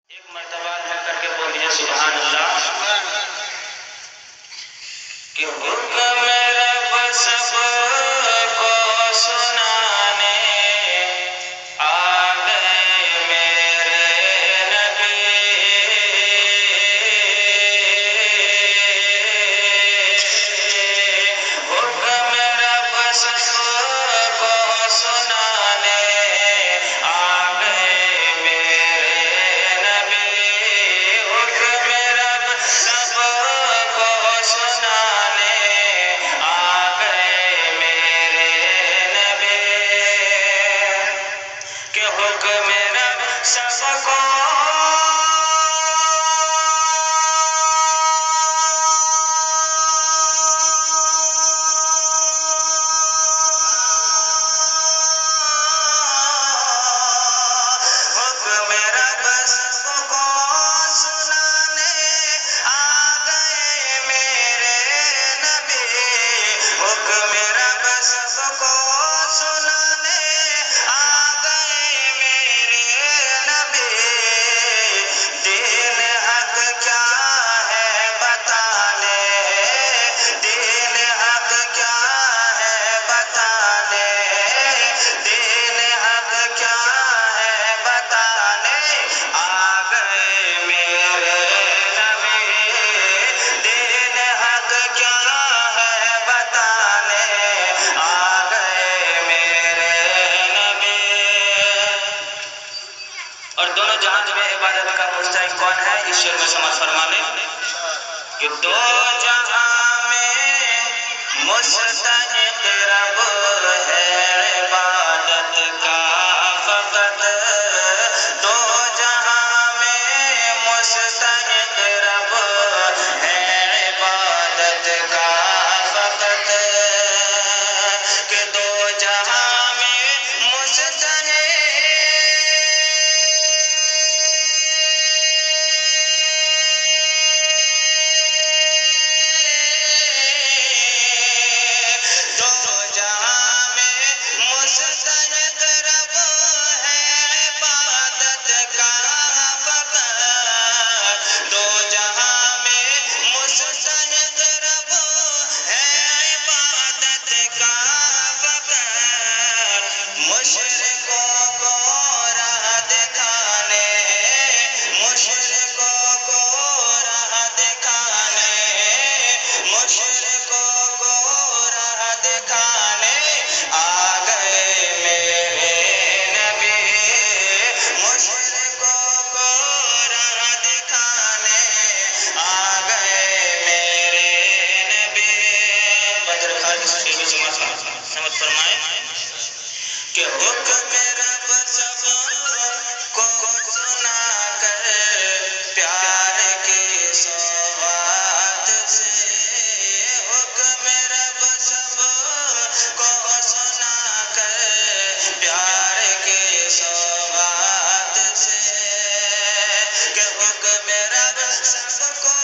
ایک مرتبہ مل کر کے بولیے سبحان اللہ کہ حکم رب سب کو سنانے آ گئے میرے نبی حکم رب سب کو سنانے آ گئے میرے نبی حکم رب سب کو سنانے آ گئے میرے نبی کہ حکم رب سب کو حکم رب سب کو سنانے آ گئے میرے نبی حکم رب سب کو سنانے آ گئے میرے نبی دین حق کیا ہے بتانے دین حق کیا ہے بتانے دین حق کیا ہے بتانے آ گئے میرے نبی دین حق کیا ہے بتانے آ گئے میرے نبی اور دونوں جہان میں عبادت کا مستحق کون ہے اس شعر میں سمجھ فرما لیں کہ دو جہاں میں مستحق رب ہے عبادت کا فقط دو جہاں میں مستحق رب ہے عبادت کا فقط کہ دو جہاں میں مستحق دو جہاں میں مستحق رب ہے عبادت کا فقط دو جہاں میں مستحق رب ہے عبادت کا فقط مشرکوں کو راہ دکھانے مشرکوں کو راہ دکھانے مشرکوں کو راہ دکھانے آ گئے میرے نبی مشرکوں کو راہ دکھانے آ گئے میرے نبی بدر خارج سے بھی سمجھ فرمائے کہ حکم رب سب کو سنا کر پیار کی سوغات سے حکم رب سب کو سنا کر پیار کی سوغات سے کہ حکم رب سب کو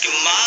کہ ماں